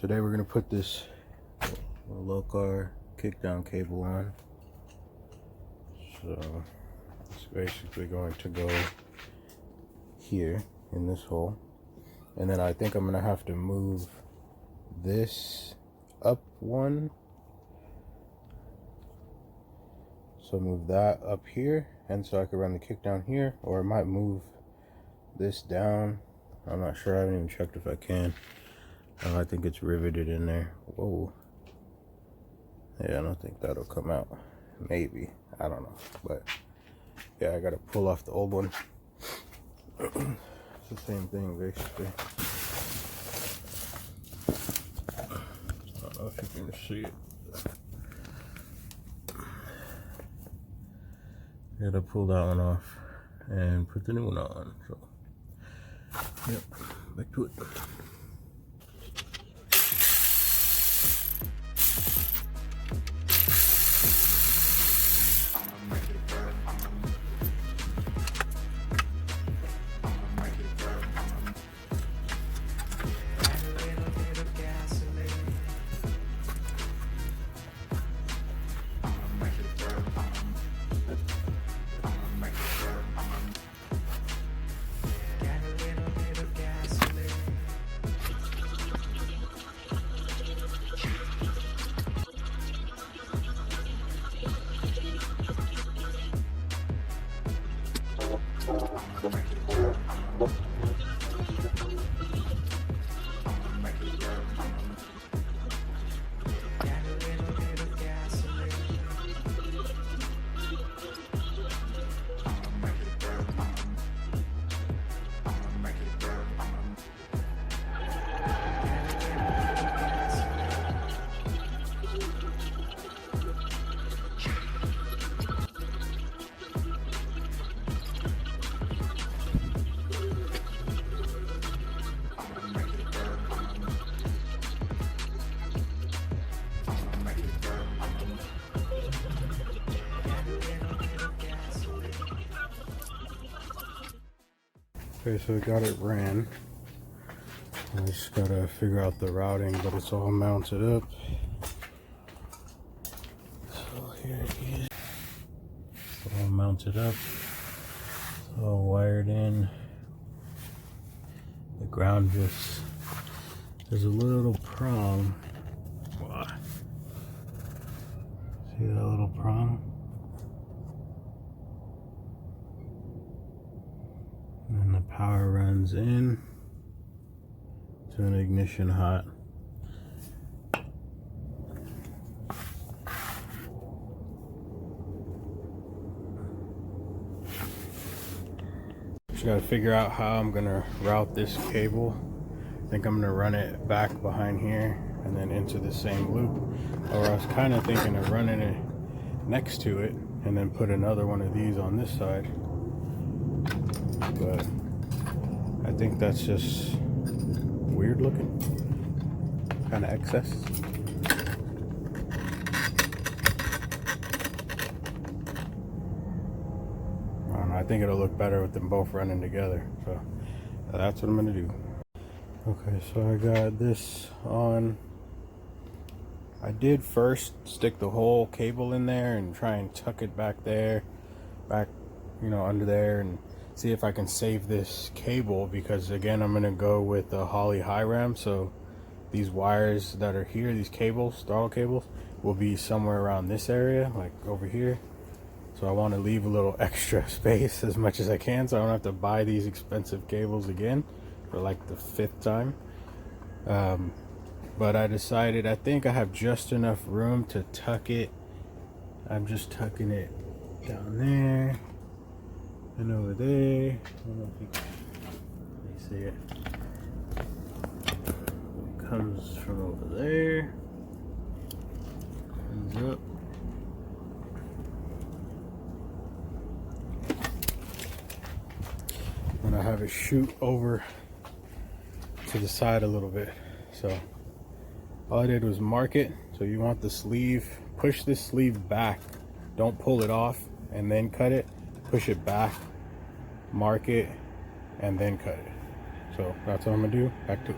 Today we're gonna put this Lokar Kickdown cable on. So it's basically going to go here in this hole, and then I think I'm gonna have to move this up one. So move that up here, and so I could run the kick down here, or I might move this down. I'm not sure. I haven't even checked if I can. I think it's riveted in there. Whoa. Yeah, I don't think that'll come out. Maybe. I don't know. But yeah, I gotta pull off the old one. It's the same thing basically. I don't know if you can see it. I gotta pull that one off and put the new one on. So yep, back to it. Okay, so we got it ran. I just gotta figure out the routing, but it's all mounted up. So here it is. It's all mounted up. It's all wired in. The ground just, there's a little prong. See that little prong? And the power runs in to an ignition hot. Just gotta figure out how I'm gonna route this cable. I think I'm gonna run it back behind here and then into the same loop. Or I was kind of thinking of running it next to it and then put another one of these on this side. But I think that's just weird looking, kind of excess. I don't know, I think it'll look better with them both running together, so that's what I'm gonna do. Okay, so I got this on. I did first stick the whole cable in there and try and tuck it back there, under there, and see if I can save this cable, because again I'm gonna go with the Holley high ram, so these wires that are here, these cables, throttle cables, will be somewhere around this area, like over here. So I want to leave a little extra space as much as I can, so I don't have to buy these expensive cables again for like the 5th time. But I decided, I think I have just enough room to tuck it. I'm just tucking it down there and over there. I don't know if you can see it. It comes from over there, comes up. And I have it shoot over to the side a little bit. So all I did was mark it. So you want the sleeve, push this sleeve back. Don't pull it off and then cut it. Push it back, mark it, and then cut it. So that's what I'm gonna do. Back to it.